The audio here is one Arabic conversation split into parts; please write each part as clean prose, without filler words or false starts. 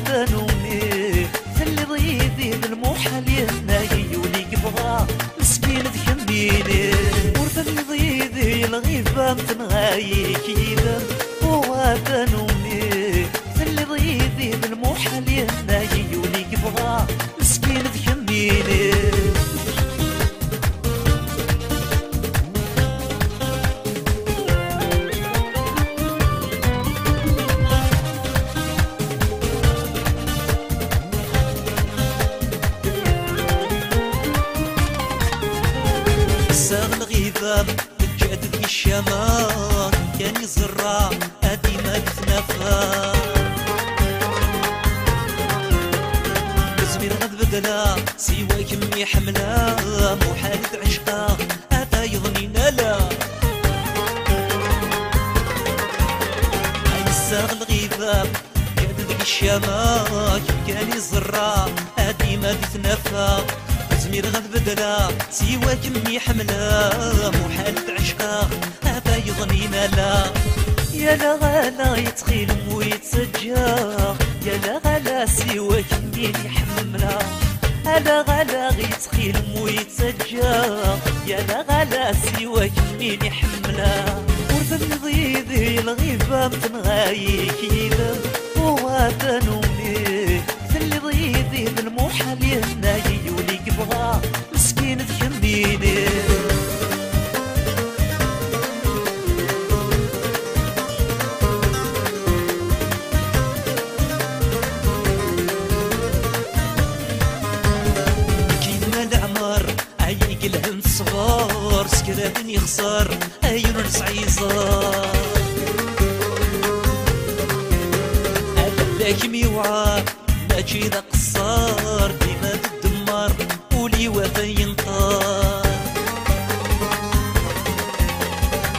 وادنوني اللي ضيدي بالمحال يناي ولي يبغى مسكين تكميني ورث اللي ضيدي الغيبة متنغاي كيدا وادنوني اللي ضيدي بالمحال يناي ولي يبغى مسكين تكميني الغيبة تجدد الشمال كان يزرع ادي ما تتنفى زمير غد بدلا سوى كمي حملة محالة عشقا اتا يظنينا لا الساغ الغيبة تجدد الشمال كان يزرع ادي ما تتنفى زمير غد بدلا سوى كمي حملة محالة عشقا هذا يظنينا لا يا لا غلا يتخيل ويتسجى يا لا غلا سوى كمي حملة هلا غلا يتخيل ويتسجى يا لا غلا سوى كمي حملة ورث الضيدي الغيبة متنغاي كيدا وادنوني اللي ضيدي بالمحال يناي ولي يبغى مسكين تكميني كيما العمر عيق الهم صغار سكرابن يخسر ايون نسعيزار لكن يوعى ماشي ذا قصار ديما تدمر ولي وفا ينطار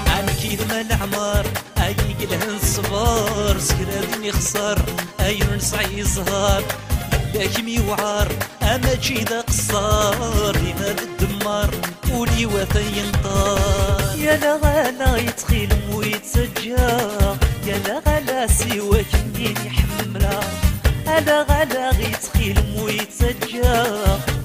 عن كيما العمر ايق الهن صبار سكرابن يخسر ايون نسعي زهار لكن يوعر ماشي ذا قصار ديما تدمر ولي وفا ينطار يا لا غلا يتخيل ويتسجى يا لا غلا سوى كمين يحملها هلا غلا يتخيل ويتسجى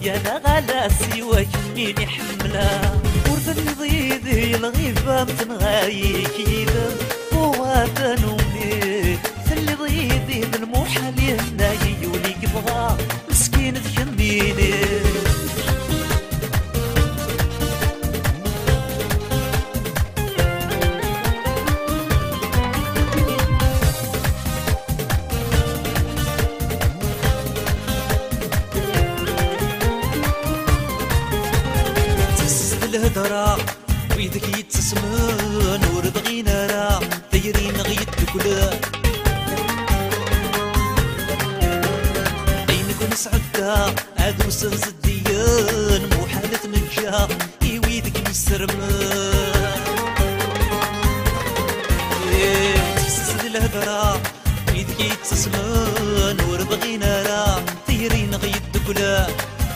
يا لا غلا سوى كمين يحملها ورث اللي ضيدي الغيبة متنغاي كيدا وادنوني اللي ضيدي بالمحال يناي ولي يبغى مسكين تكميني الهدرة ويدك يتسمن وربغينا راه دايرين غيد كلا بينك ونسعدها عادو سنز الديان محالة نجا ويدك يسرمن تسس الهدرة ويدك يتسمن وربغينا راه دايرين غيد كلا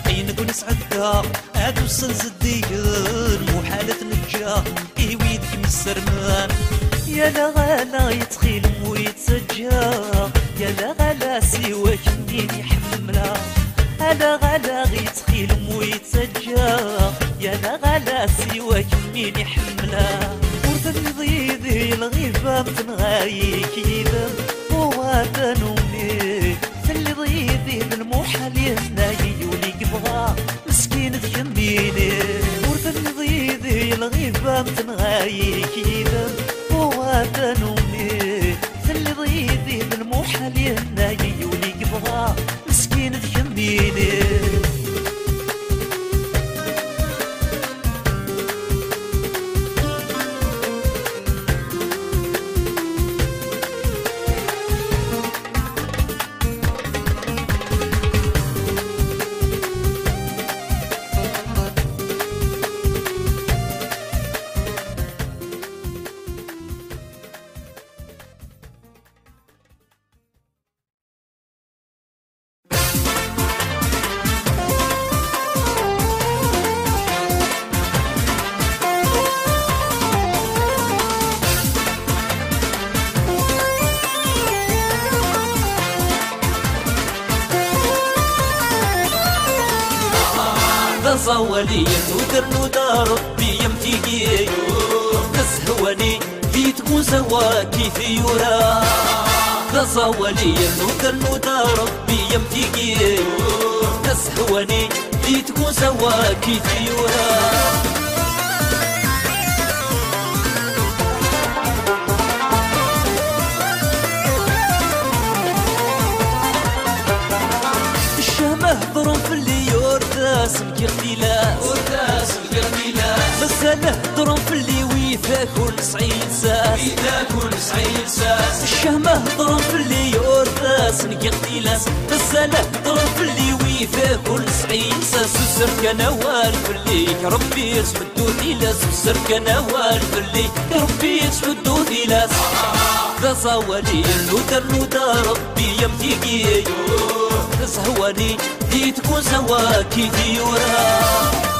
بينك ونسعدها عادو سنز الديان محالة نجا ويدك مسرمان يا لا غلا يتخيل ويتسجى يا لا غلا سوى كمين يحملها هلا غلا يتخيل ويتسجى يا لا غلا سوى كمين يحملها ورث اللي ضيدي الغيبة متنغاي كيدا وادنوني اللي ضيدي بالمحال يناي ولي يبغى مسكين تكميني ورث اللي ضيدي الغيبة متنغاي كيدا وادنوني اللي ضيدي بالمحال يناي ولي يبغى مسكين تكميني تصولي نودر نودر ربي يمتيقي تسهواني في تكون سواكي في يورا تصولي نودر نودر ربي يمتيقي تسهواني في تكون سواكي في يورا هضروا في اللي يورثاس مكيغتيلاس مساله هضروا في اللي ويثا كل صعيد ساس الشهمة هضروا في اللي يورثاس مكيغتيلاس مساله هضروا في اللي ويثا كل صعيد ساس وسر كان والف اللي ربي يسمدو ثيلاس وسر كان والف اللي ربي يسمدو ثيلاس تصولي نودر نودر ربي يمتيقي تسهواني دي تكون سواكي في ورا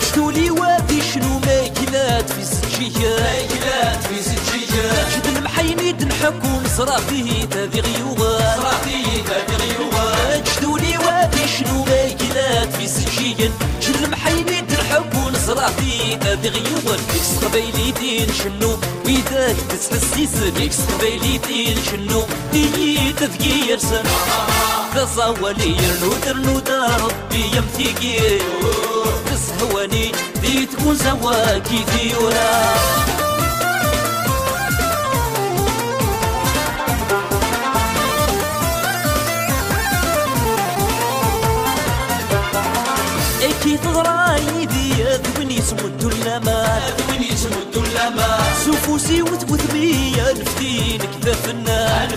شتولي وادي شنو ماكلات في سجيات شد المحيميد نحكو نصرا فيه تذي غيوغات شتولي وادي شنو ماكلات في سجيات شد المحيميد نحكو نصرا فيه تذي غيوغات اكس قبيلي دين شنو ويداك تسحسيسن اكس قبيلي دين شنو دي تذكير سن تصولي نودر ربي يمتيقي تسهواني دي تكون سواكي في ورا اكي تضرى يدي اذوني سمدو اللمان سوفوسي وثبوت بيا نفتينك ذا فنان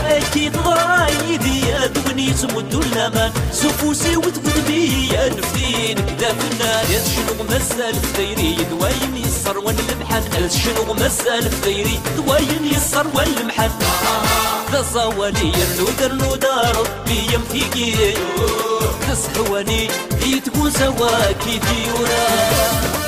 اكي تضرى يدي اذوني سمدو اللمان سوفوسي وثبوت بيا نفتينك ذا فنان يا شنو مسال في ديري دواين يسر والمحن شنو مسال في ديري دواين يسر والمحن تصولي نودر ربي يمتيقي تسهواني دي تكون سواكي في ورا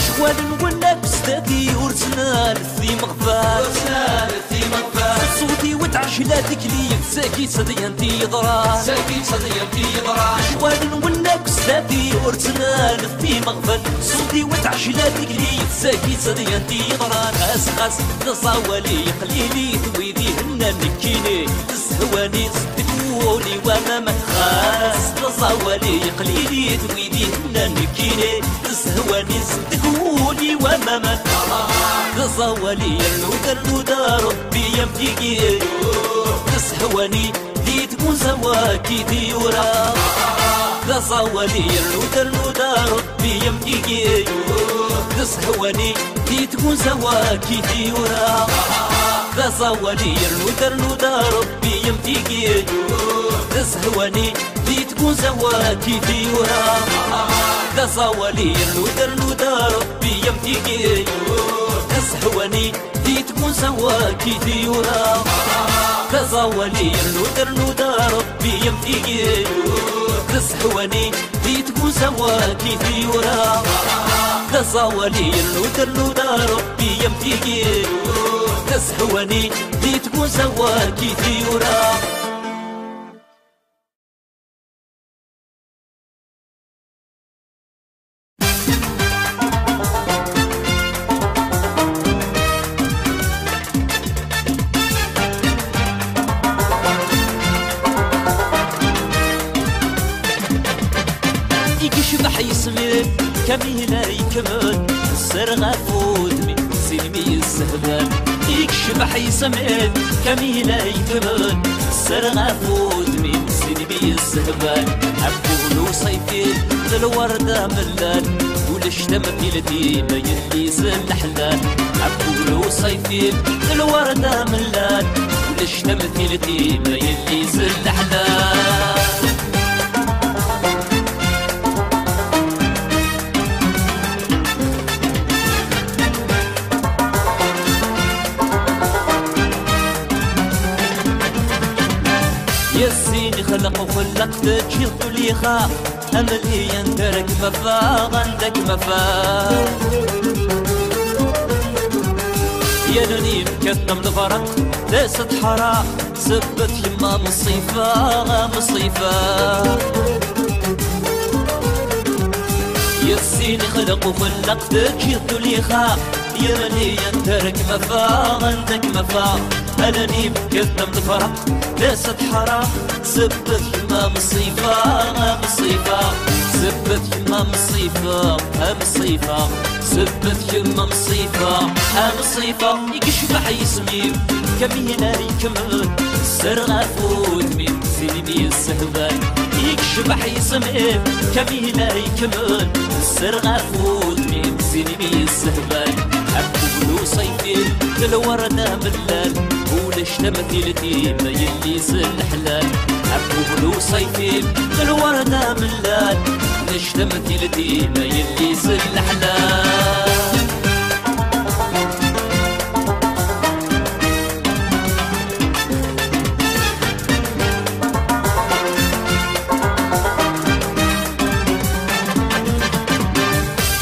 شوال نقولك استاذي ورسنا لثي مغفار صوتي وتعجلاتك لي ساكي صدي انتي ضرا شوال نقولك استاذي ورسنا لثي مغفر صوتي وتعجلاتك لي ساكي صدي انتي ضرا خاس تصاولي قليلي ثويدي هنا نكيني تسهواني صدقوني وانا ما خاس تصاولي قليلي ثويدي هنا نكيني تسهواني صدقوني وانا ما تصولي نودر ربي يمتيقي تسهواني دي تكون سواكي في ورا تصولي نودر ربي يمتيقي تسهواني دي تكون سواكي في ورا تصولي نودر ربي يمتيقي تسهواني دي تكون سواكي في ورا تصولي نودر ربي يمتيقي تسهواني دي تكون سواكي في ورا تصولي نودر ربي يمتيقي تسهواني دي تكون سواكي في ورا تصولي نودر ربي يمتيقي تسهواني دي تكون سواكي في ورا كميلة يكمل السرغة فودمي سلمي السهبان يكشبح يسمعن كميلة يكمل السرغة فودمي سلمي السهبان عبولو صيفي الوردة ملان والشتم في الديمة يلي سلحلان عبولو صيفي الوردة ملان والشتم في الديمة يلي سلحلان يا الزين خلق وخلق تجي طولي خاق أملي يندرك مفاق عندك مفاق يا ننيم كتم الفرق داست حراق سبت يما مصيفة مصيفة يا الزين خلق وخلق تجي طولي خاق يا راني يندرك مفاق عندك مفاق أنا نيم كتم الفرق داست حراق سبت يما مصيفة مصيفة سبت يما مصيفة مصيفة سبت يما مصيفة مصيفة يكشبح يسمي كمينا يكمل السرغة فوت من سيدي السهبان يكشبح يسمي كمينا يكمل السرغة فوت من سيدي السهبان أبو صيفي الوردة ملال ولاش تمثيلتي ما يليس الحلال أبو صيفي الوردة ملال ولاش تمثيلتي ما يليس الحلال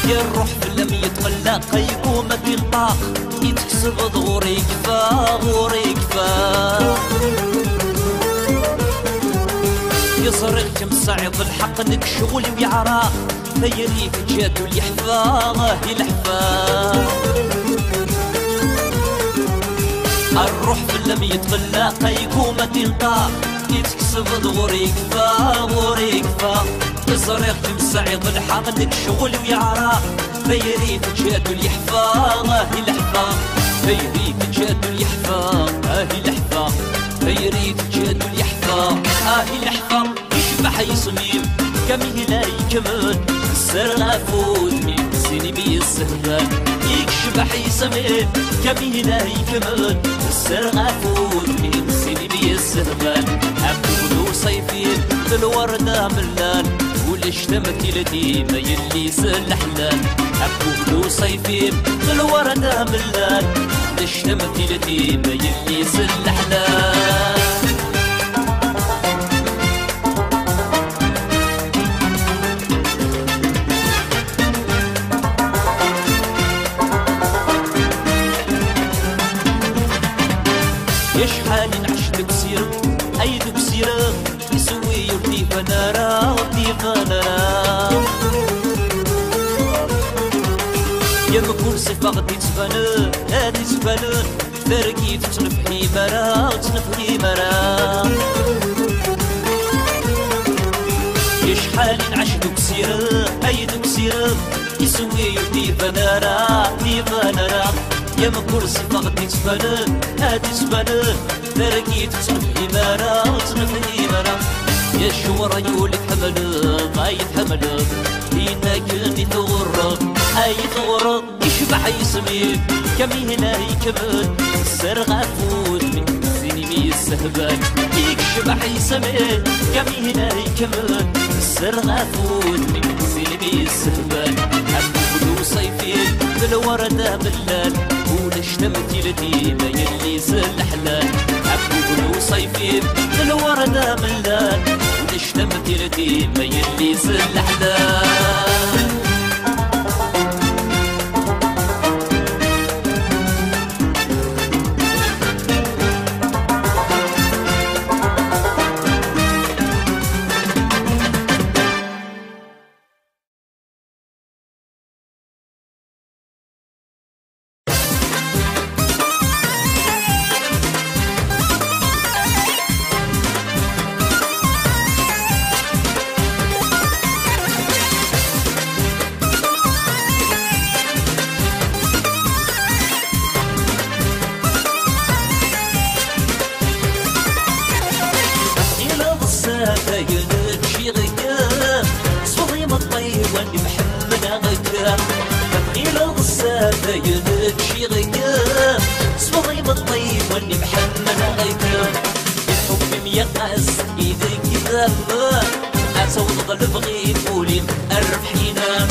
يا الروح لم يتغلق يقوم بالطاق يتكسب ظهوري كفا غوري كفا يصرخ كم صعيد الحق انك شغل ويعراق ثيري في جادو اليحفا يلحفا الروح لم يتغلق يقوم بالطاق يتكسب ظهوري كفا غوري كفا يصرخ كم صعيد الحق انك شغل ويعراق ثيري في جادو اليحفا يلحفا ثيري في جادو اليحفا يلحفا ثيري في جادو اليحفا يلحفا يشبح يصميم كمي لا يكمل السرغة فوت من سينمي السهبان يكشبح يصميم كمي لا يكمل السرغة فوت من سينمي السهبان أبو صيفي الوردة ملال ولاش تمثيلتي ما يليس الحلال أبو صيفي الوردة ملال ولاش تمثيلتي ما يليس الحلال يا شحال نعشتك سيرة أيدك سيرة يسوي يردي فنارا ودي فنارا يا مكون صفة غدي تفنى هادي تفنى تركي تنفحي مرا تنفحي مرا يا شحال نعشتك سيرة أيدك سيرة يسوي يردي فنارا ودي فنارا يا مكون صفة غدي تفنى هادي تفنى تركي تنفحي مرا وتنفحي مرا يا الشورى يولك حمل غاية حمل هنا كني تغرب هاي تغرب يشبح يسمي كمي هنا يكمل السرغة فوت من سينمي السهبان يشبح يسمي كمي هنا يكمل السرغة فوت من سينمي السهبان أبو صيفي بالوردة ملال ولاش تمثيلتي ما يليس الحلال أبو صيفي بالوردة ملال ولاش تمثيلتي ما يليس الحلال يدك شي غياب صبري بالطيب واني محمد غياب الحب ميقاس ايدك ذهب اتوض البغي قولي الربحينا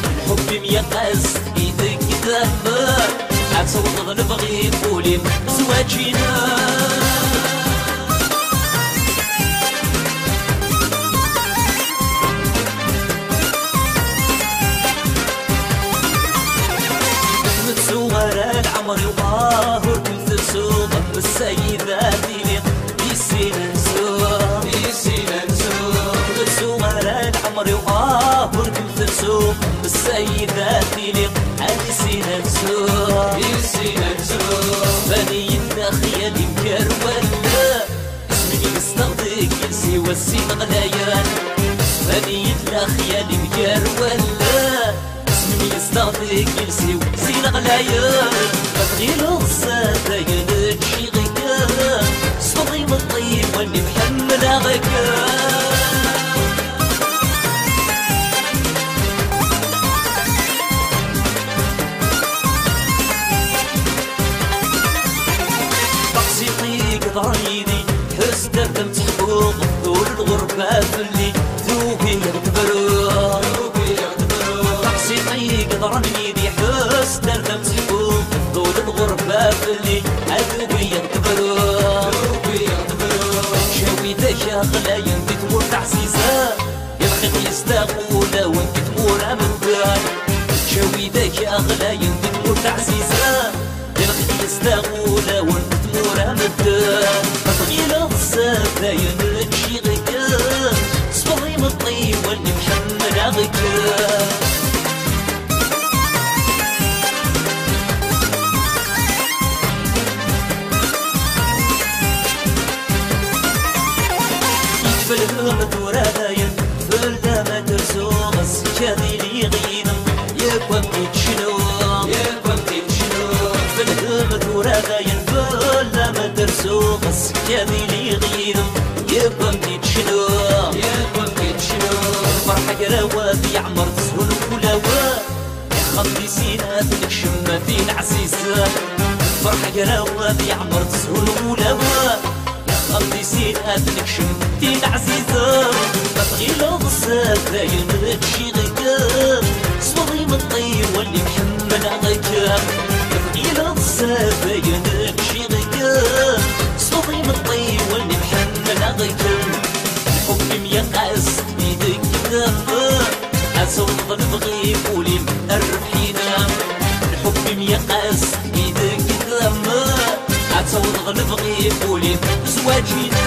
الحب ميقاس ايدك ذهب اتوض البغي قولي زواجينا وركم تسوق بالسيدة ديني يسينا نسوق تسوق على العمر وركم تسوق بالسيدة ديني يسينا نسوق بنيتنا خيالي مكرولا اسمي يستغدق يلسي والسين غلايان بنيتنا خيالي مكرولا اسمي يستغدق يلسي والسين غلايان بغيلو الصادة ينجي غيكا صدي من طيب واني محمل غيكا ضايدي حس دردم تحقوق دول الغربة فاللي ذوقي يكبروا طقسي طيق ضرني دي حس دردم تحقوق دول الغربة فاللي ذوقي يكبروا شاوي ذا شاغلة ينتي تمور تعزيزة يبخي يستاقولا وانتي تمور عمدان شاوي ذا شاغلة ينتي تمور تعزيزة يبخي يستاقولا وانتي تمور عمدان بغيلو الصافا ينجي غيكا صبري من الطيب واللي محمل غيكا يتفلهم دورايا فلدا ما ترسوغ السكاذي لي غينا ياكوام تيتشنو يتفلهم دورايا فلدا ما ترسوغ السكاذي لي غينا ياكوام تيتشنو الفرحة قراوة في عمر تسهل وكلاوة يخلي سينات نكشم في العزيزة الفرحة قراوة في عمر تسهل وكلاوة خلي سينات نكشم في العزيزة بغيلو الصافا ينجي غيكا صبري من الطيب واللي محمل غيكا بغيلو الصافا ينجي غيكا صبري من الطيب واللي محمل غيكا الحب ميقاس بيدك دافا أسود نبغي قولي الربحينا الحب ميقاس بيدك دافا أسود نبغي قولي زواجينا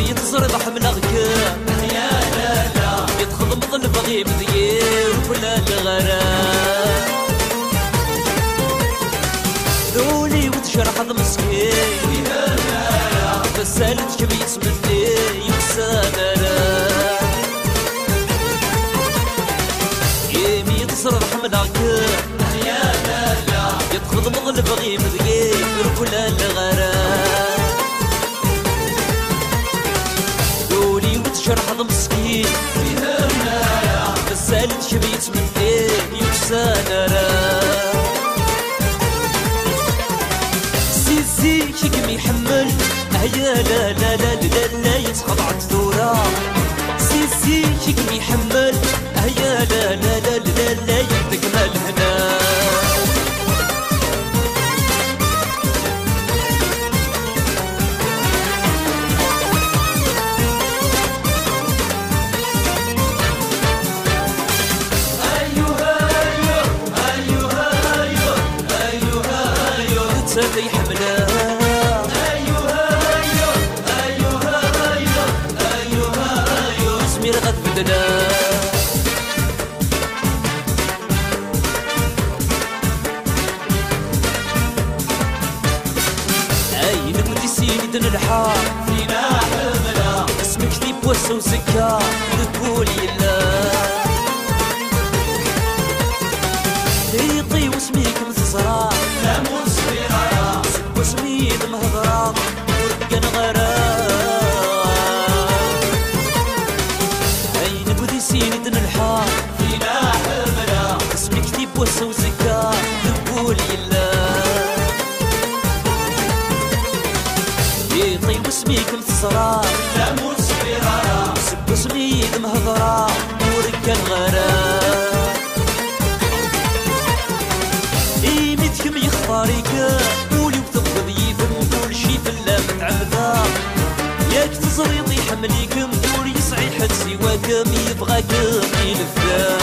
يتصرف من غكام يا لا لا يدخل مظل بغي مذير ولا الغرام ذولي وتجرح هذا مسكين يا لا لا فسالت كبيس مني يكسامنا يمي يتصرف من غكام يا لا لا يدخل مظل بغي مذير ولا الغرام شرح هذا مسكين فيها منايا فسالت شبيت من ايه يكسانا سيزي شكم يحمل هيا لا لا لا لا لا يتخض عالثورة سيزي شكم يحمل هيا لا لا لا لا لا يتكمل هنا سافي حمله أيوها اسمي رغد بدنا أي نبدي سيني دن الحار فينا حمله اسمك ذي بوسة وسكر تقولي لا يطي واسميك مزرعة فيكم تصرا لا مصبرة سب سميد مهضرة وركا الغرام إيمتكم يخطاريك قولي وتقبض يفهم كل شي في الله متعبدا ياك تزريضي حمليكم قولي يصعي حد سواكم يبغاكم يلفا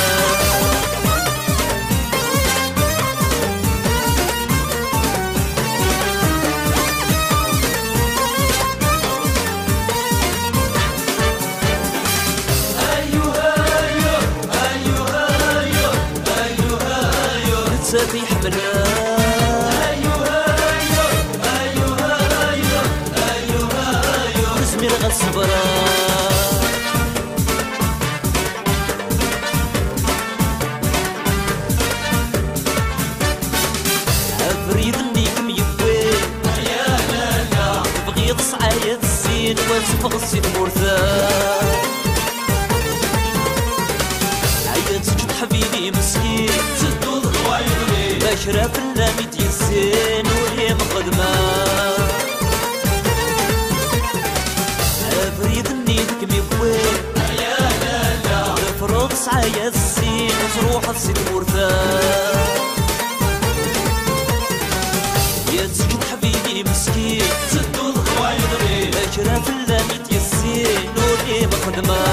في حملها نزمير غصبرا أفريد النيكم يبوي يا لالا بغيت صعايا الزين واسفغ السيد مرثا عيات سجد حبيبي مسكين زدو ضوايبني بشرة في اللاميت يزين وهي مخدمة أفريد النيدك ميبوي يا لالا فرض صعايا الزين وزروح السيد مرثا يا تسجد حبيبي مسكين زدو ضوايبني بشرة في اللاميت يزين وهي مخدمة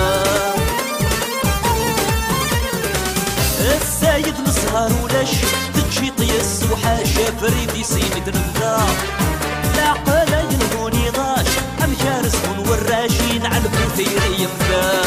السايد مسهر ولاش تجي طيس وحاشا فريدي سيد نبدا لا قلا ينهوني ضاش ام جارس ونوراشين على البوثير يمدا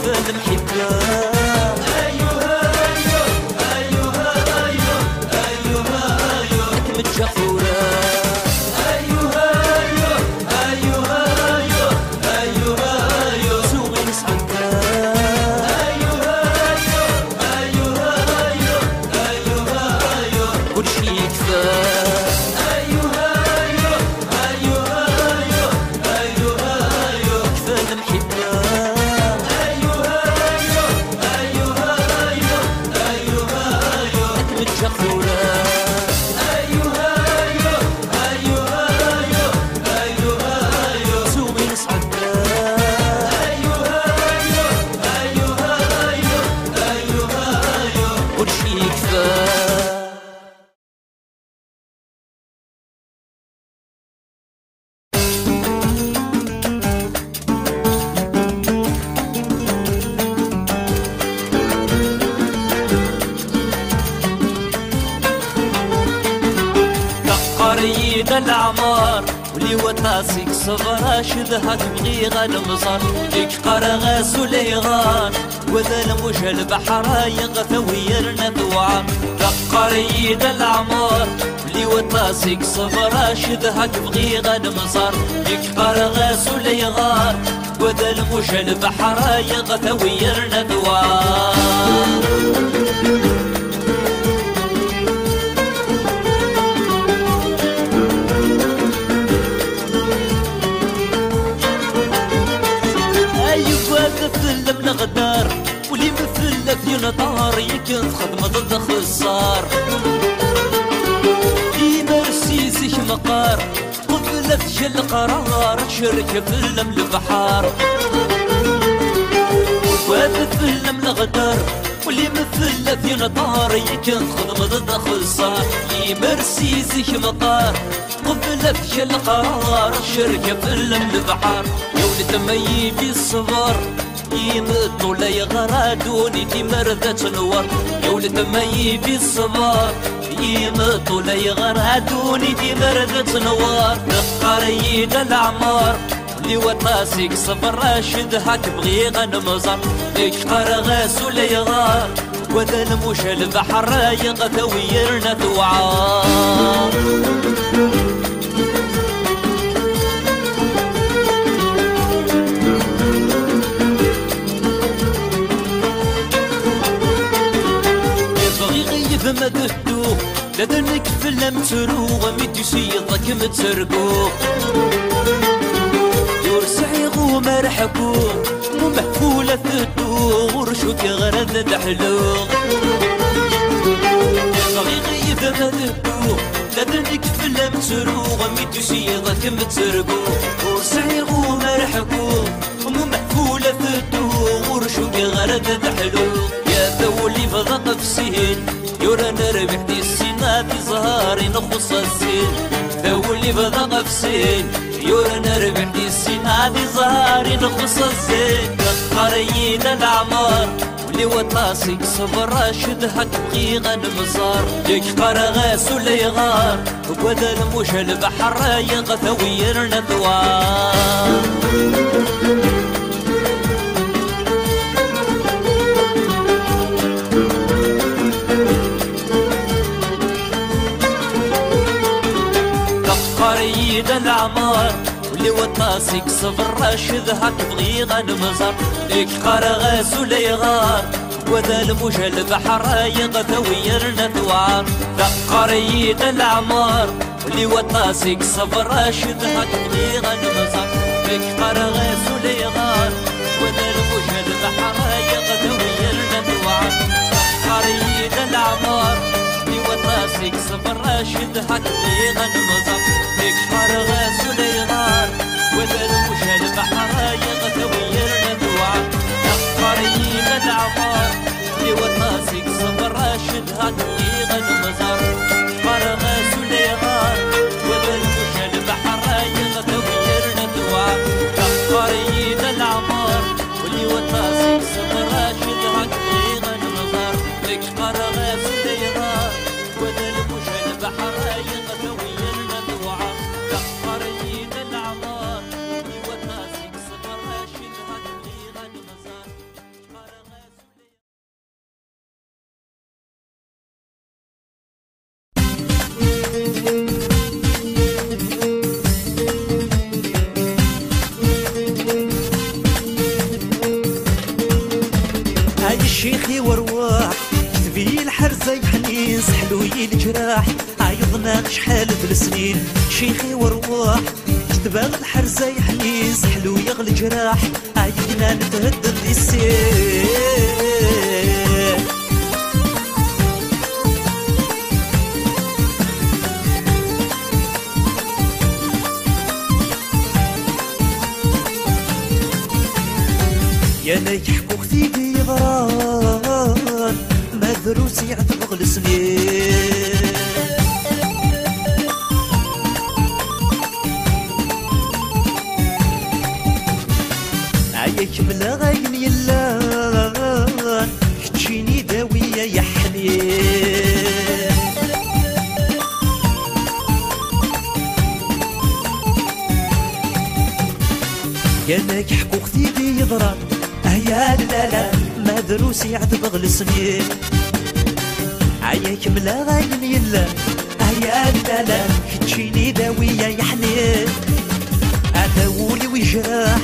كفاية المحبة متجفورة سوقي نسعدها كل شي يكفى كفاية المحبة متجفورة سوقي نسعدها كل شي يكفى قريد العمار ولي وطاسيك صغرا شدها تبغي غنمصر ليك قرغا سليغان وذا الموج البحر يغثى ويرنا ثوعا قريد العمار ولي وطاسيك صغرا شدها تبغي غنمصر ليك قرغا سليغان وذا الموج البحر يغثى ويرنا ثوعا مثل من غدار ولي مثل في نطار يكن خدمة ضد خسار يمرسي سيش مقار قبلت جل قرار شركة في البحار ومثل من غدار ولي مثل في نطار يكن خدمة ضد خسار يمرسي سيش مقار قبلت جل قرار شركة في البحار يولد مي في الصغار يمدوا لا يغرادوني في مردة نور يولد مي في الصبار يمدوا لا يغرادوني في مردة نور قريد الأعمار لي وطاسيك صبر راشدها تبغي غنمزر ليك قرغاس ولا يغار وذا الموش البحر يغثى ويرنا ثوعا إذا ما دتو لدنك فلم تروغ ميتي سيضك متسرقو يرسعيغو مرحكو ومحفولة ثدو ورشوك غرد دحلو صغيغي إذا ما دتو لدنك فلم تروغ ميتي سيضك متسرقو يرسعيغو مرحكو ومحفولة ثدو ورشوك غرد دحلو يا ثولي فضق فسين يورا نربح دي السنة في زهاري نخص الزين ثولي فضق فسين يورا نربح دي السنة في زهاري نخص الزين قريين الأعمار ولي وطاسك صبر راشد هك بغيغا المزار ليك قرغاس ولي غار وكذا الموش البحر يغثويرنا ثوار قريد الأعمار ولي وطاسك صبر راشد هك بغيغا المزار ليك قرغاس ولي غار وذا الموج البحر يغثويرنا ثوار قريد الأعمار ولي وطاسك صبر راشد هك بغيغا المزار ليك قرغاس ولي غار وذا الموج البحر يغثويرنا ثوار قريد الأعمار ولي وطاسك صبر راشد هك بغيغا المزار ليك قرغاس ولي غار وذا الموج البحر يغثويرنا ثوار قريد الأعمار ولي وطاسك صبر راشد هك بغيغا المزار قرغاس ولي غار وذا الموج البحر يغثويرنا ثوار قريد الأعمار ولي وطاسك صبر راشد هك بغيغا المزار ليك قرغاس ولي غار وذا الموج البحر يغثويرنا ثوار قريد الأعمار ولي وطاسك صبر راشد هك بغيغا المزار قرغاس هاي الشيخي ورواح كتبي الحرزة يحنين سحلوي الجراح عيضنا شحال بالسنين شيخي ورواح كتبا الحرزة يحنين سحلوي الجراح عيضنا نتهدد للسين يا نيحكو خديدي يضران ما دروسي عتبغ السنين عيك بلا غاين يلان كتشيني داوية يا حنين يا نيحكو خديدي يضران يا لا ما دروسي عتبغ السنين عياك ملا غاين يلا يا لا كتشيني داوية يا حنين اداولي وجراح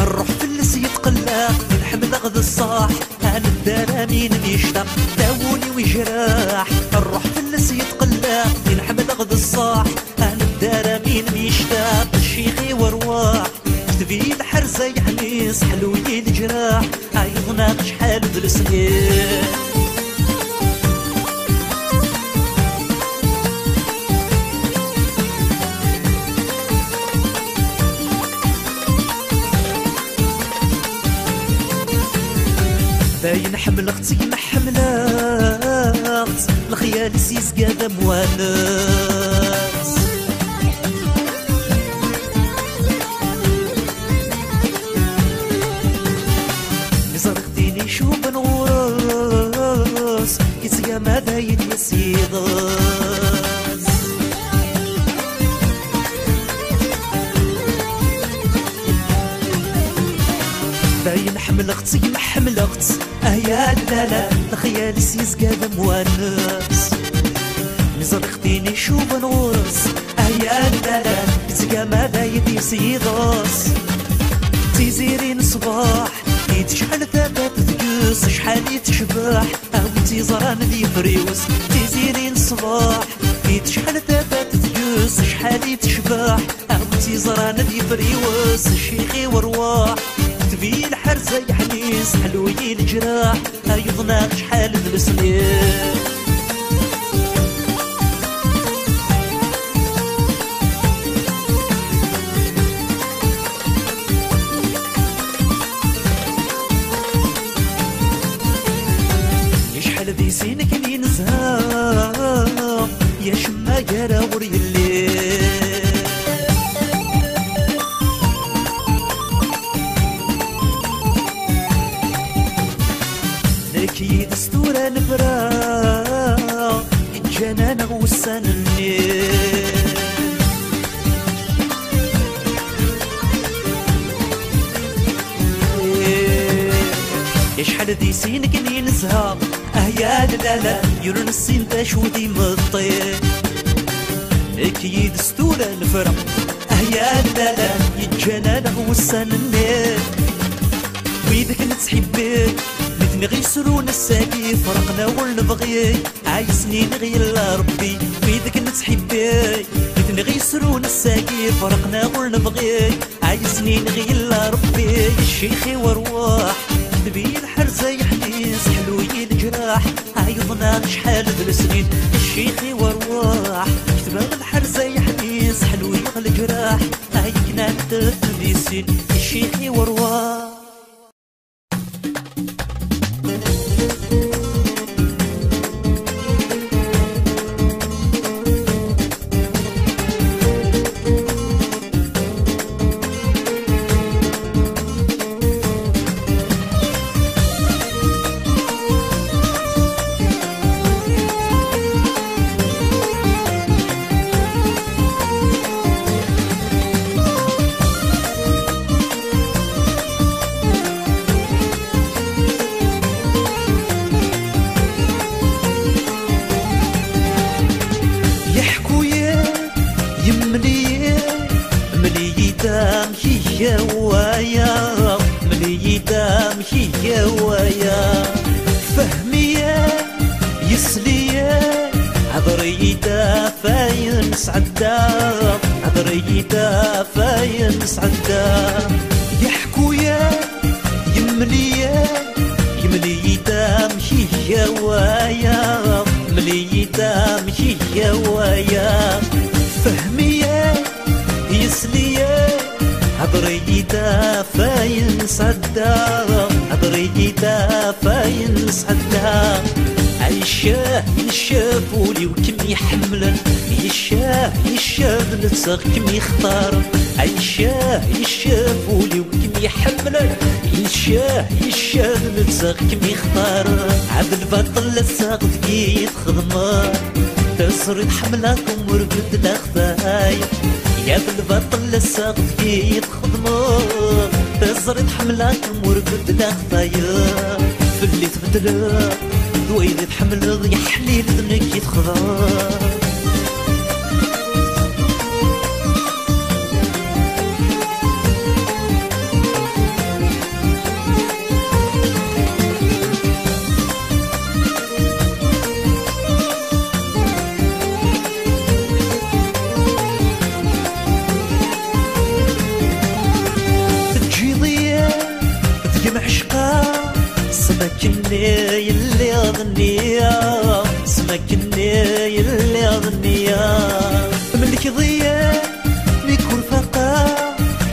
الروح في اللس يتقلق نحمد غد الصاح انا الدار مين يشتاق داولي وجراح الروح في اللس يتقلق نحمد غد الصاح انا الدار مين يشتاق الشيخي ورواح كتبي الحرزة يعني سحلوي الجراح عيضنا شحال بالسنين باين حمل اختي ما حملات الخيال سيس قادم وناس زرقتيني شو بنوراس كيسيا ما دايت يسيغاس باين حمل اختي ما حملت يا لا الخيال سيس قادم وناس زرقتيني شو بنوراس يا لا كيسيا ما دايت يسيغاس تيزيرين صباح شحال ثبات تقص شحال يتشبح تيزران ذي فريوس تيزيرين صباح كيت شحال تافات تجوز شحال تشباح تيزران ذي فريوس الشيخي ورواح تبي الحرزة يحنيس حلوي الجراح يضنا شحال السنين يشحال ذي سينك اللي نزهام يا شما يا وري الليل نكيد ستورة نبرا الجنان غوسان النيل يشحال ذي سينك اللي نزهام يا لا يرنسين تشودي مطير اكيد ستورة الفرق يا لا يتجنان غوسان النيل ويذك نتحبي مثني غيسرون الساقي فرقنا ونبغي عايزني نغير ربي ويذك نتحبي مثني غيسرون الساقي فرقنا ونبغي عايزني نغير ربي الشيخي ورواح نبي الحرزة يحنيس حلوي الجراح عيضنا شحال بالسنين الشيخي ورواح كتبان الحرزة يحنيس حلوي الجراح عيقنا تدليسين الشيخي ورواح يا ويا ملي دام هي ويا فهمية يسلية عذري دافاين سعدا عذري دافاين سعدا يحكويا يملية يملي دام هي ويا ملي دام هي ويا فهمية يسلية عذري دافاين سعدا عذري دافاين سعدا عيشاه يشافولي وكم يحملن يشاه يشاف نتساق كم يختار عيشاه يشافولي وكم يحملن يشاه يشاف نتساق كم يختار عبد البطل لساق ذكي خدمة تسرد حملاتكم ورقد الاخفاي يا بالبطل لساق ذكي خدمة تسرد حملاتكم ورقد الاخفاي في اللي تبدل دويلة حمل يا حليل ذنك يتخضر سمكني اللي أغنية سمكني اللي أغنية ملك ضيا نكون فقا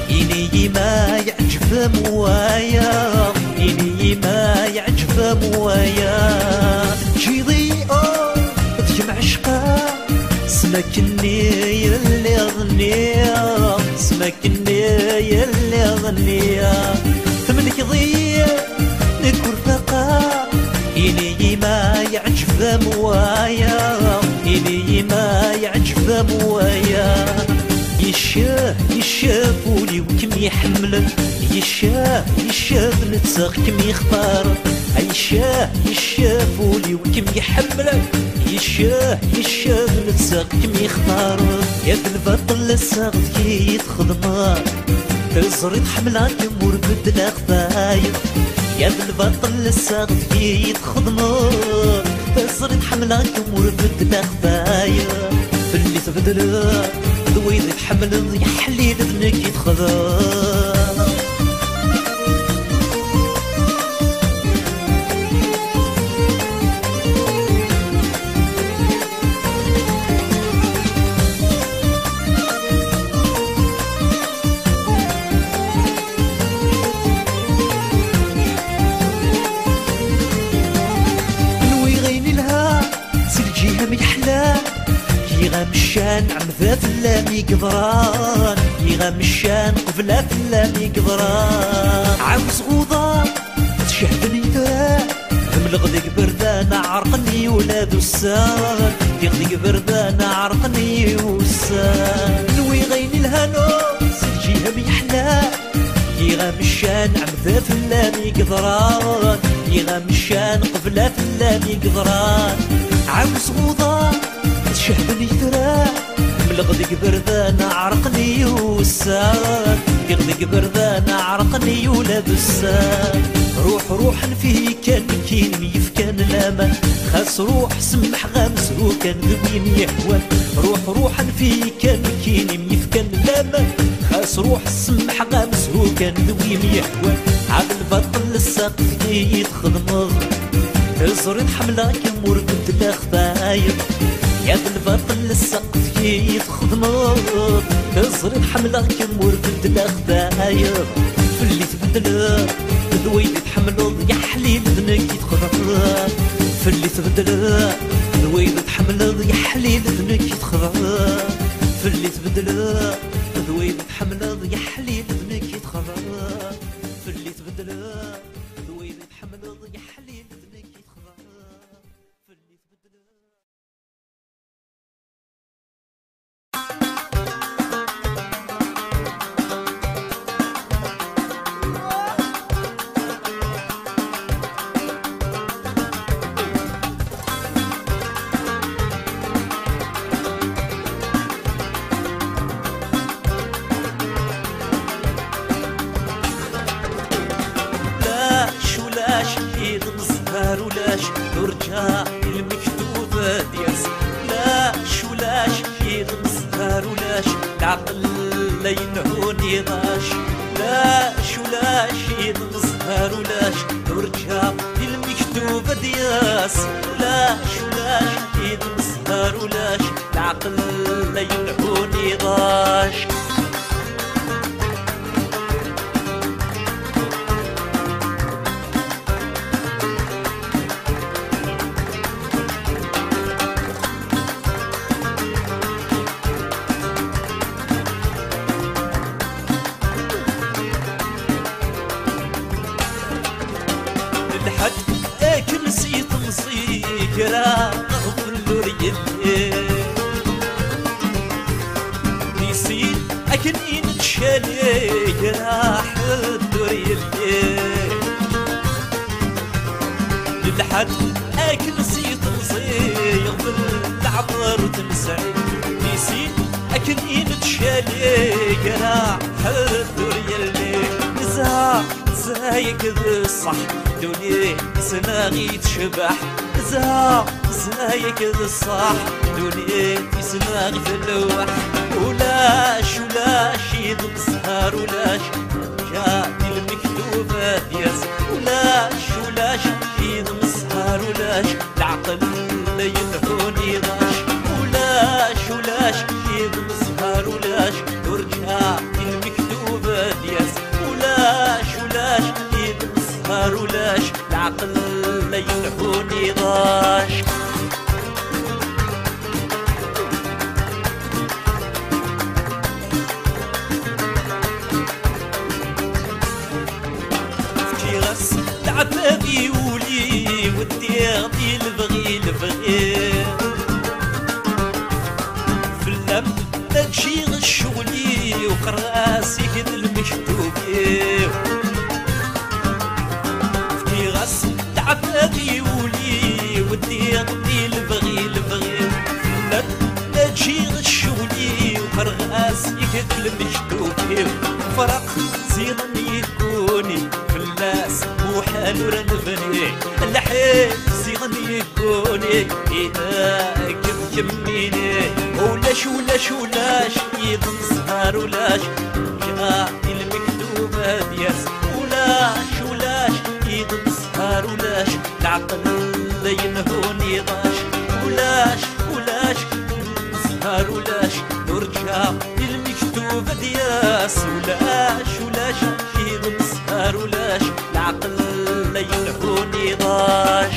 إني ما يعجب موايا إني ما يعجب موايا جيضي تجمع عشقا سمكني اللي أغنية سمكني اللي أغنية ملك ضيا نكون فقا إني ما يعجب موايا إني ما يعجب موايا يشاه يشافولي وكم يحملن يشاه يشاف نتساق كم يختار يشاه يشافولي وكم يحملن يشاه يشاف نتساق كم يختار يا البطل لساق ذكي يتخدمار تزرد حملك مرقد الأخفايف يا بالبطل الساغف يتخدمر تزرد حملك مرقد الأخفايف في اللي تبدل ذويذ يتحمل يحليل ذنك يتخدر مشان عم ذا فلامي قبران يغام مشان قبلا فلامي قبران عاوز غوضا تشهدني ترى ملغدك بردان عرقني ولاد السان يغدك بردان عرقني والسان نوي غيني الهانو سجيها بيحلى يغام مشان عم ذا فلامي قبران يغام مشان قبلا فلامي قبران عاوز غوضا تشهدني ترى ملغدك بردان عرقني والسان يغدك بردان عرقني ولابسان روح فيه كان كين كان الامان خاص روح سمح غامس هو كان ذوين يهوان روح فيه كان كين كان الامان خاص روح سمح غامس هو كان ذوين يهوان عاد البطل السقف يتخدمر تزرد حملك مرقد الاخفايف يا بالبطل السقف يتخدمر تزرد حملك مرقد الاخفايف في اللي تبدل ذوي يتحملوا يا حليل ذنك يتخدر في اللي تبدل ذوي يتحملوا يا حليل ذنك يتخدر في اللي تبدل ذوي يتحملوا يا حليل ذنك يتخدر في اللي تبدل ذوي يتحملوا يا حليل ذنك يتخدر في اللي تبدل ولاش نرجع المكتوبة دياس لاش ولاش يغمزهار ولاش العقل لا ينهوني غاش لاش ولاش يغمزهار ولاش نرجع المكتوبة دياس لاش ولاش يغمزهار ولاش العقل لا ينهوني غاش كرا غفلور يلي نسيت أكن إن تشالي كرا حدور يلي للحد أكن نسيت نصيغ بالعبر وتمسعي نسيت أكن إن تشالي كرا حدور يلي نزاع زايك بالصح دوني سناغي تشبح زايك الصح دوني سناغي تلوح ولاش يضم سهر ولاش جاتي المكتوبة دياس ولاش يضم سهر ولاش العقل لا ينهوني غاش ولاش يضم سهر ولاش ترجع المكتوبة دياس ولاش يضم سهر ولاش العقل لا ينهوني غاش في غس العبابي ولي ودي غدي البغي في اللم ما تجي غشولي وقراسي كد المكتوبي في غس العبابي ولي ودي غدي البغي لا تجي غشولي وقراسي قتل مشتوكي فرق زيغن يكوني فلاس وحال ورنبني الحين زيغن يكوني إذا كميني ولاش يضن سهر ولاش جاء المكتوبة دياس ولاش يضن سهر ولاش العقل ينهوني ضاش ولاش سهر ولاش نرجع المكتوبة دياس ولاش يضن سهر ولاش العقل ينهوني ضاش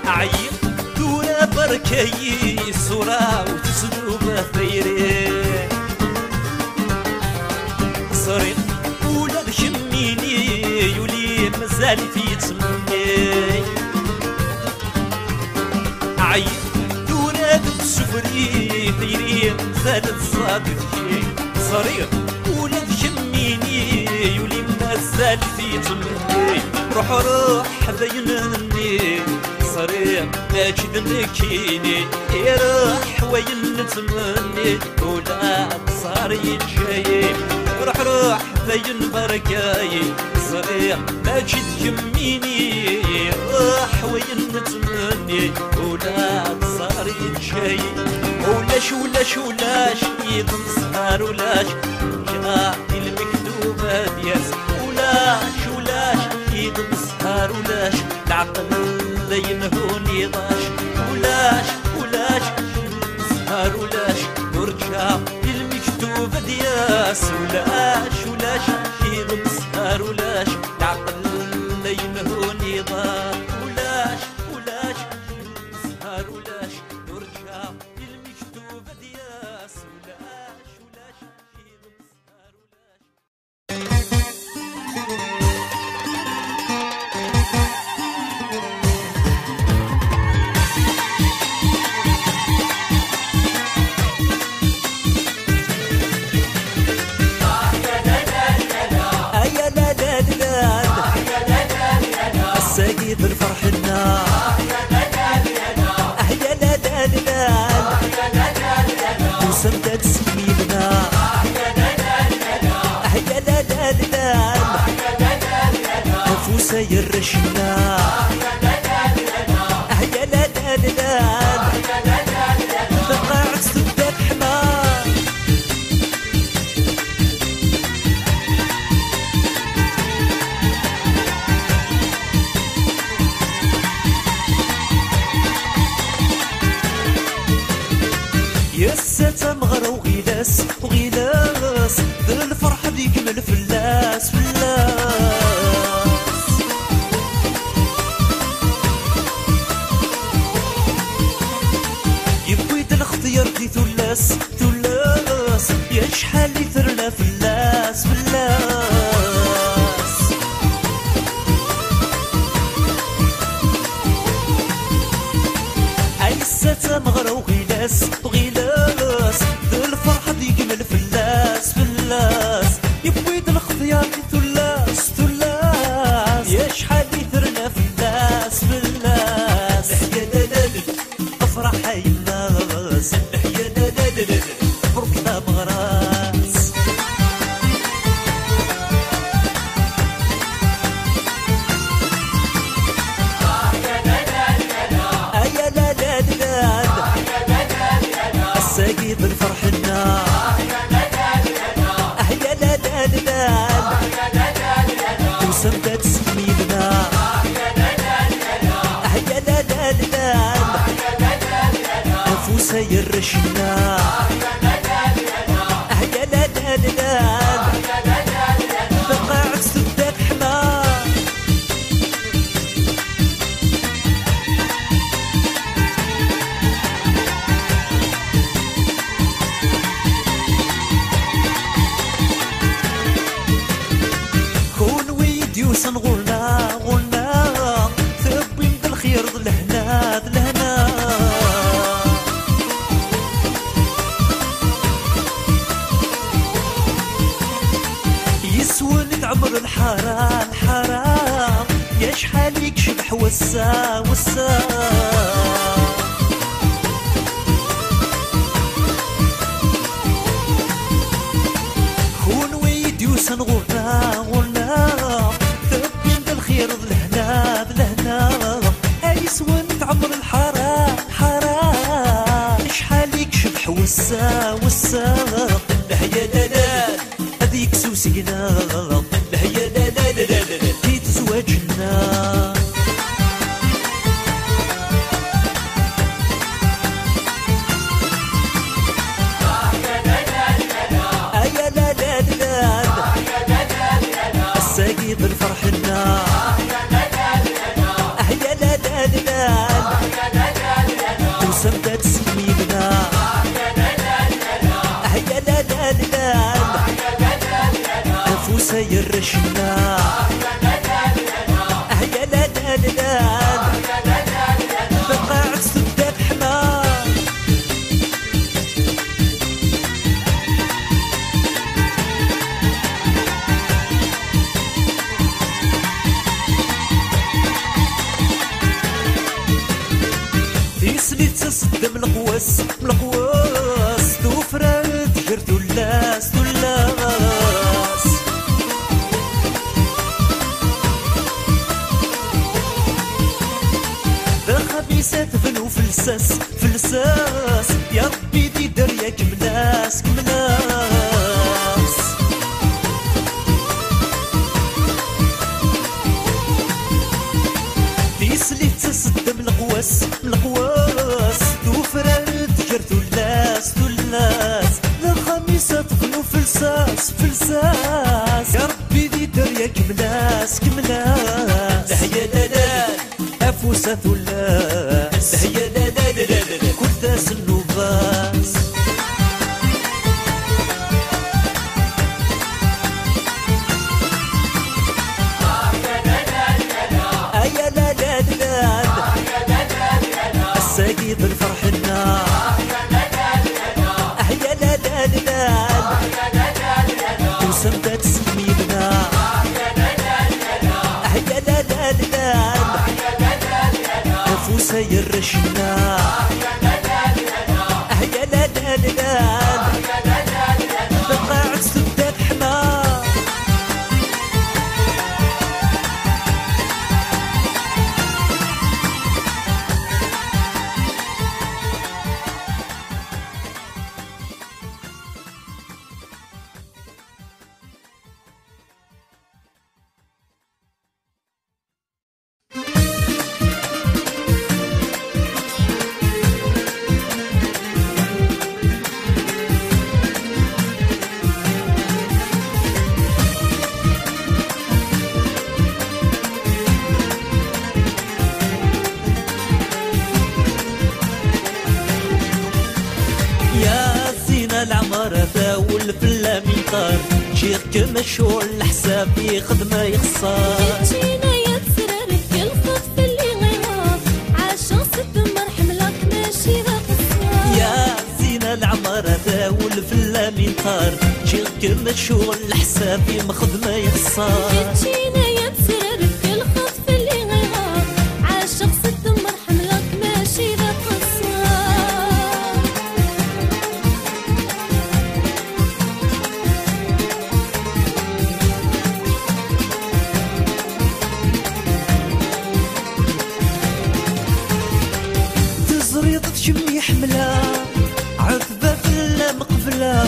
عيب دورة بركي صورة وتسلوب ثيري صريق ولا بشميني يولي مازال في تسمني عيب دورة بسفري ثيري مازال تصادفني صريق ولا بشميني يولي مازال في تسمني روح بينني صريح ماجد نكيني يروح وين نتمني ولا صار يتشايب روح بين بركاي صريح ماجد يميني روح وين نتمني ولا صار يتشايب ولاش يضن سهر ولاش جاء المكتوبة دياس ولاش يضن سهر ولاش العقل ينهوني ضاش ولاش سهر ولاش نرجع للمكتوبة دياس ولاش يضن سهر ولاش العقل ينهوني ضاش ولاش سهر ولاش نرجع للمكتوبة دياس ولاش يضن سهر ولاش بالفرح النار يا لا وسمتها تسمينا يا لا نفوسها يرشنا يا لا بقى عكس الدك حمار يسا مغرى وغلاس ذا الفرحة بيكمل فلاس يبويت الاختيار دي ثلاس يا شحال اللي ثرنا فلاس عيسى مغرى وغلاس ذا الفرحة بيكمل فلاس يبويت الاختيار دي ثلاس يا شحال اللي ثرنا فلاس يا دلال افرح يا الناس يا دلال فرقنا مغراس يا لا الساقي بالفرح النار يا لا وسمتها تسمينا يا لا نفوسها يرشنا يا لا بقى عكس الدك حمار كون ويدي وسنغولنا ثبين بالخير لهنا يسوى نتعمر الحرام يا شحال يكشبح وسا وسا خون ويدي وسنغونا غنا ثبين الخير ذلهنا ذلهنا ايسون تعمر الحرام حرام شحال يكشبح وسا وسا لهيا دلال هذيك سوسينا لهيا دلال كي تزواجنا ايا لا لا لا الساقي بالفرح لنا ايا لا لا لا وسمدة تسمينا ايا لا لا لا افوسا يرشنا ايا لا لا لا بقى عكس الداب حمار يسلي تصدم القواس القواس توفرات جرت اللاس اللاس ذا خبيثات فنو فلساس فلساس يا ربي دي درياك ملاس كملاس تيسلي تصدم القواس القواس توفرات جرت اللاس اللاس ذا خميسات فنو فلساس فلساس يا ربي دي درياك ملاس كملاس لهيا دلال أفوسة اللاس لهيا دلال كل داس النوباس أيا لا لا لا الساقي بالفرح لنا أيا لا لا لا وسمدة تسمينا أيا لا لا لا أفوسا يرشنا أيا لا لا لا بقى عكس الداب حمار يا زينة العمارة ذاول في اللاميطار شيخ كمشهور لحسابي خدمة يخسر جينا يا تسرارك الخف اللي غيرها عاشق ست مرحم لك ماشي ذا قصار يا زينة العمارة ذاول في اللاميطار شيخ كمشهور لحسابي خدمة يخسر جينا يا تسرارك الخف اللي غيرها عاشق ست مرحم لك ماشي ذا قصار تزريض تشمي حملة عذبة في المقبلة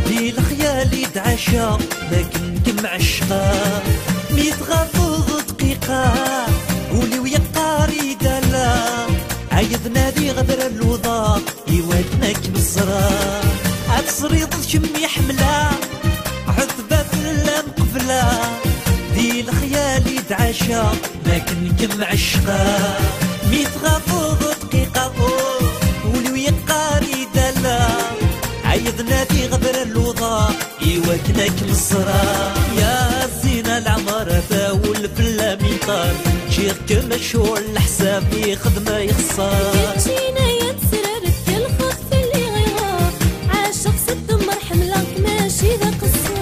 لي الخيال يتعشى لكن كم عشقة ميت غضوض دقيقة قولي ويا قاري دالا عايد نادي غدر الوضاء يوادنك بالزرار تزريض تشمي حملة عذبة في المقبلة دي الخيال يتعشى لكن كم عشقة ميت غضوض دقيقة قولي ويا قاري دالا عيدنا في غبر الوضاء يوكنك مصرا يا زينة العمارة ذاول في اللاميطار شيخ كمشهور لحسابي خدمة يخسر جينا يا تسرارك الخف اللي غيرها عاشق ست مرحم لك ماشي ذا قصار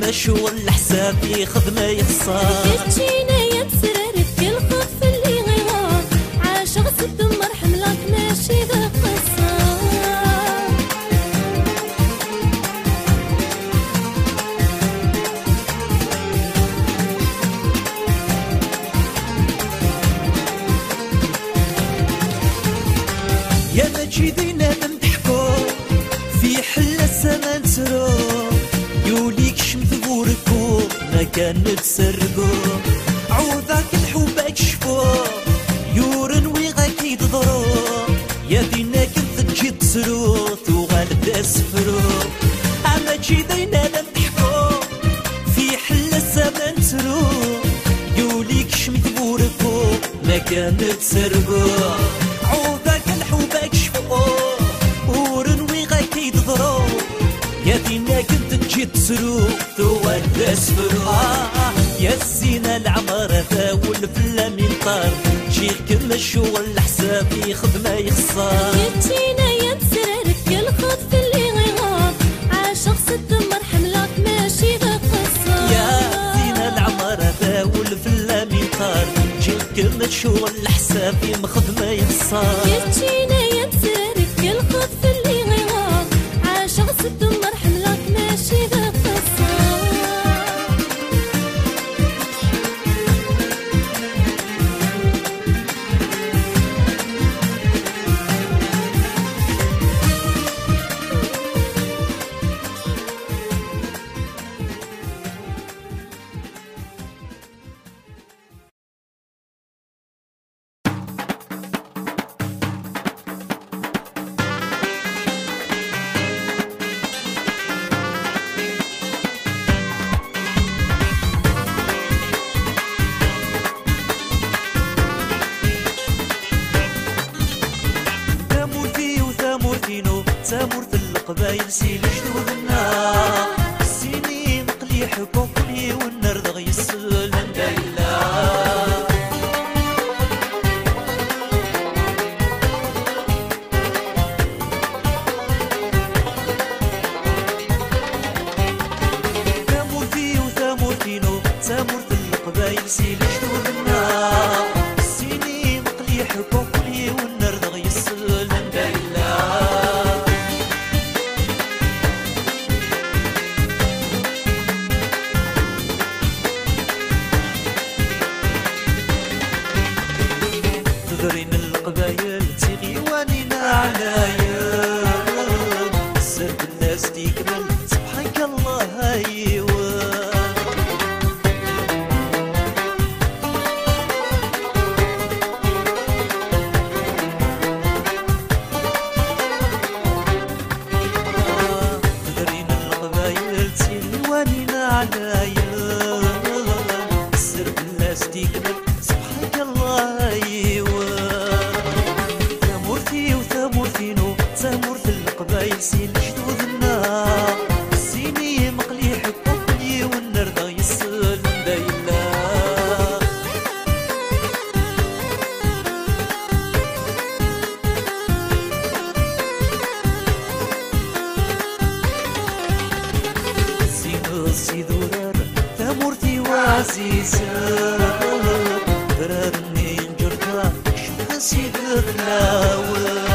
كما شغل حسابي خدمة يخسر كتشينا يا مسراري في الخوف اللي غيغار عاشق ست مرحم لك ماشي ذا قصار يا ماشي دينا نضحكو في حل الزمان ترو يوليك شمت بوركو ما كان نتسرقو عوضك الحبك شفو يورن ويغاك يتضرو يا دينا كنت تجي تسرو وغالب اسفرو اما تجي دينا نضحكو في حل الزمان ترو يوليك شمت بوركو ما كان نتسرقو عوضك الحبك شفو ورن ويغاك يتضرو يا دينا كنت تجي تسرو تواد اسفرو يا الزينة العمارة تاول فلا من طار جيك كما الشغل حسابي خدمة يخسر كتشينا يا مسراري في الخوف اللي غيغار عاشق ست مرحم لك ماشي ذا قصار يا الزينة العمارة تاول فلا من طار جيك كما الشغل حسابي خدمة يخسر كتشينا يا مسراري في الخوف اللي غيغار عاشق ست مرحم لك ماشي ذا قصار تامورت القبايل سيل جدودنا السنين قلي حكم قلي والنرد غيسل من دايلا تامورتي وتامورتينو تامورت القبايل سيل جدودنا السنين قلي حكم قلي والنرد غيسل من دايلا تدرين القبايل تغيوانينا عليا سرب الناس تكمل سبحانك الله ايوا تدرين القبايل تغيوانينا عليا سرب الناس تكمل سبحانك الله ايوا تامورتي وتامورتينو تامور في القبايل سين جدودنا السيني مقلي حكم قلي والنرد غيسل من دايلا سينو سيدورار تامورتي وعزيزة درارني نجرتا شبه سيد الفلاوة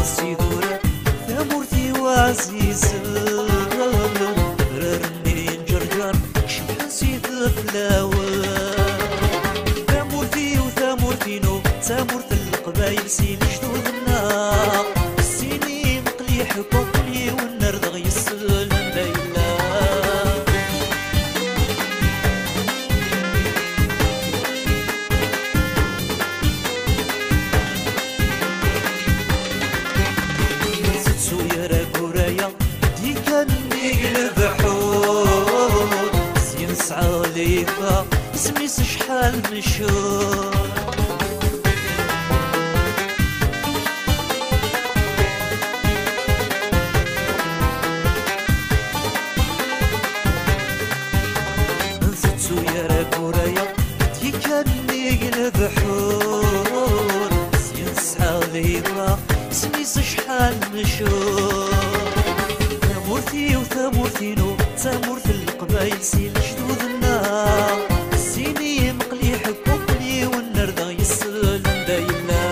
سيدورة تامورتي وعزيزة درارني نجرجر شبه سيد الفلاوة تامورتي وتامورتينو تامورت القبايل سين جدودنا السيني مقلي حكم قلي والنرد غيسل من دايلا ستسو يا راكورايا دي كان نقلب حوت زين سعى ليفا اسمي شحال مشهور مرة سميس شحال نشوف ثامورتي وثامورتينو ثامورت القبايل سيل جدودنا السيني مقلي حكوكلي والنرد يسلم دايلا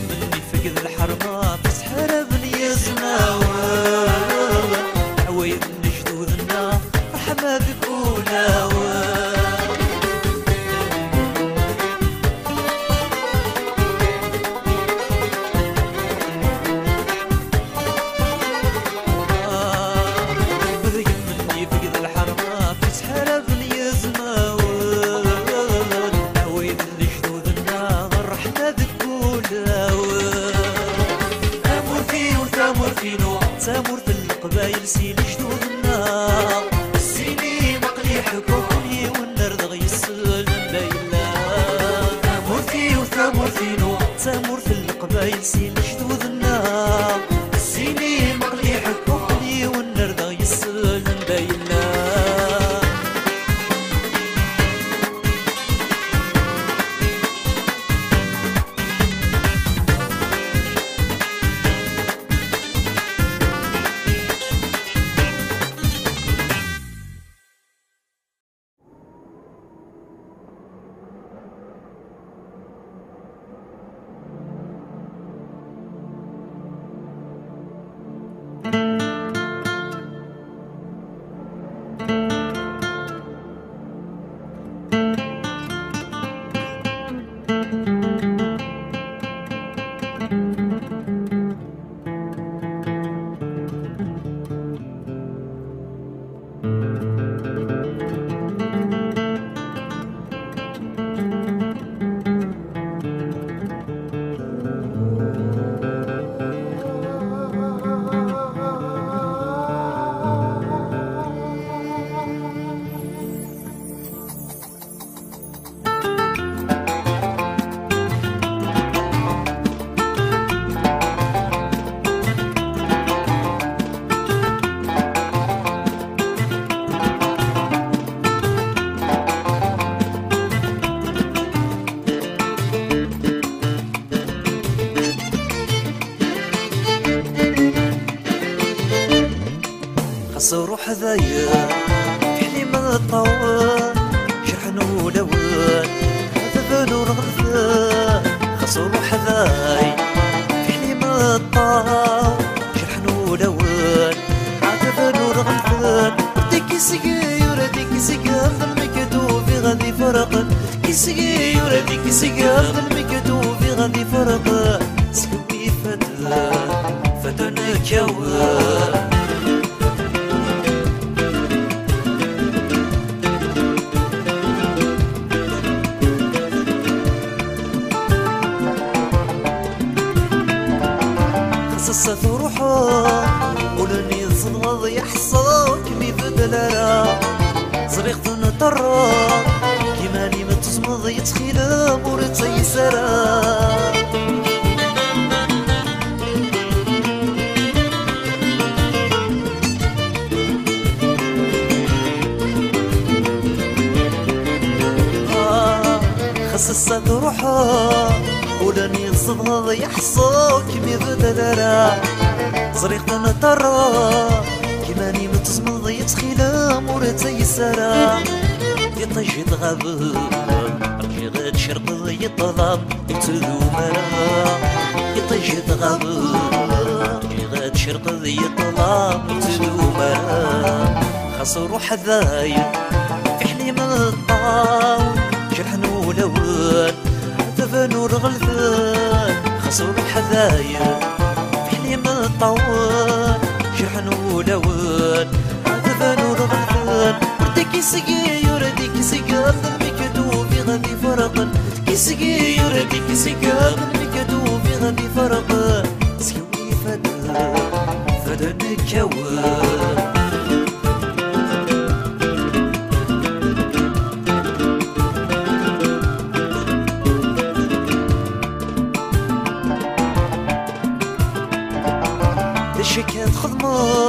مني فقد الحرمة بس حربني يزناوى عويد من جدودنا رحمة بكولاوى ثامورت القبايل سيل جدودنا السيني مقلي حكوكلي والنرد غيسلم دايلا ثامورتي وثامورتينو ثامورت القبايل سيل جدودنا السيني مقلي حكوكلي والنرد غيسلم دايلا روح ذايا فيني ما الطوال شحن ولوان ذبان ورغثان خاص روح ذاي فيني ما الطوال شحن ولوان عذبان ورغثان ديك سقيور ديك سقام المكتوب غادي فرقا ديك سقيور ديك سقام المكتوب غادي فرقا سكوي فتان الكوان خصصت روحه ولني الصدغ يحصل كمي بدلارا زريقت نطرا كيماني ما تصمض يتخيل مورد يسارا خصصت روحه ولاني الصدغ يحصل كمي بدلارا زريقت نطرا كيماني متزمض يتخيل مورد يسارا يطيش غاب رجي غاد شرق يطلب يتذو مرا يطيش غاب رجي غاد شرق يطلب يتذو مرا خاص روح ذايا في حليم الطاو شرحن ولوان ذبان ورغلثان خاص روح ذايا في حليم الطوال شرحن ولوان ذبان ورغلثان رديك سقيور ديك سقام المكتوب غادي فرقا كيسقيور ديك سقام المكتوب غادي فرقا سكوي فدان الكوان شكات خدمة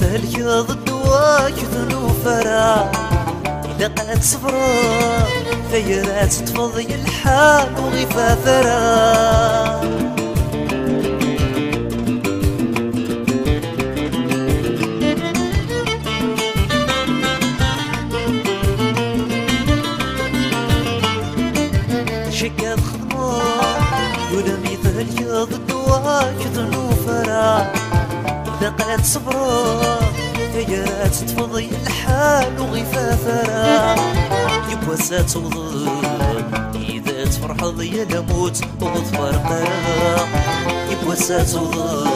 مثالك ضد واكد نوفرا إلا قد صبرا ثيرات تفضي الحال وغفافرا شكا خدمة ولا مثالك ضد واكد نوفرا إذا قد صبرا ثيرات تفضي الحال وغفافرا يبوسا توضل إذا تفرح ضيا لموت وغفر قرا يبوسا توضل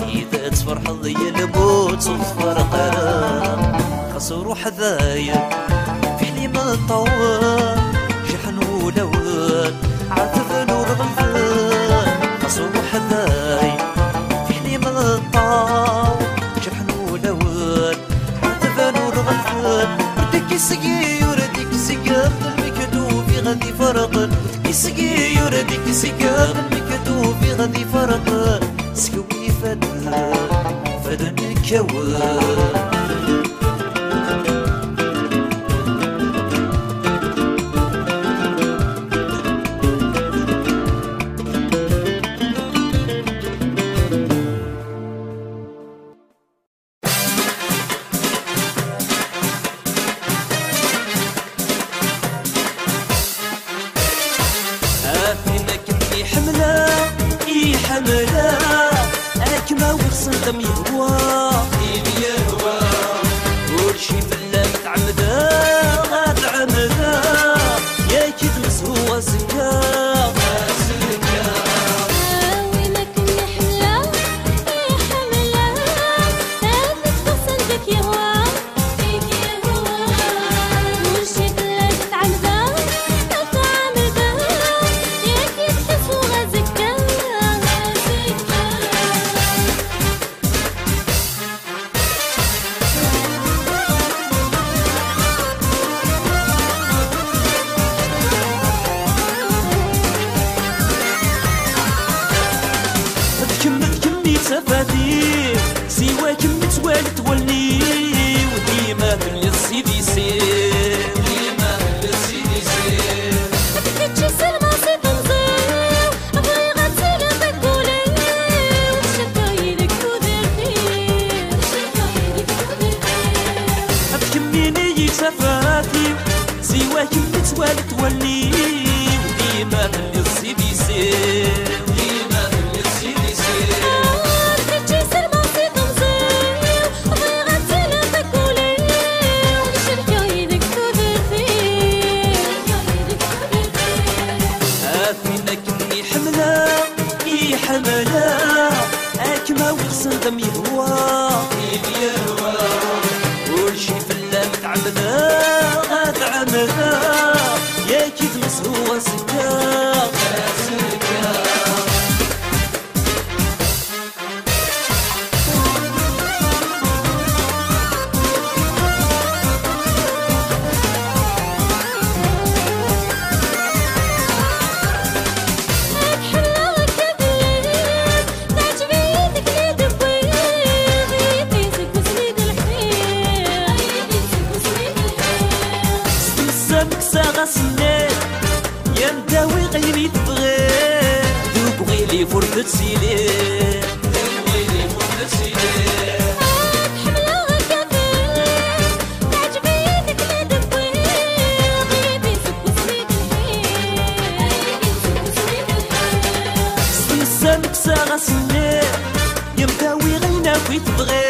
إذا تفرح ضيا لموت وغفر قرا خاصو روح ذايا في حليم الطوال شحن ولوان عاطف نور غلفان خاصو روح ذايا في حليم الطوال شحن ولوان عاطف نور غلفان ردك يسقي وردك سقام المكتوب غادي فرق يسقي وردك سقام المكتوب غادي فرق سكوي فدان كوان حملا أكما وخصندم يهوى إيدي يهوى ورشي فلا متعمدا غاد عمدا يا كيد مسهوى زكا وينك نحلا يا حملا هذاك وخصندك يهوى إيدي يهوى ورشي فلا متعمدا غاد عمدا يا كيد مسهوى زكا تفادي سواك متوالي تولي وديما من السيد يسير ديما للسيد يسير تكتشي سلمى سيد مزير بغي غتسيل بكولي وشفايلك ودير خير وشفايلك ودير خير تكميني تفادي سواك متوالي تولي وديما من السيد يسير ديما للسيد يسير حملا أكما وخصندم يهوى إيدي يهوى ورشي فلا متعمدا غاد عمدا يا كيد مسهوى سكا يا مداوي غيري تبغي دوبغي لي فرد سيلي دوبغي لي فرد سيلي حملة غكافير تعجبي يدك لا دبوي غيبي سك وسنيد الحين سمسامك ساغا سنير يا مداوي غينا كي تبغي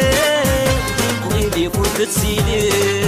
دوبغي لي فرد سيلي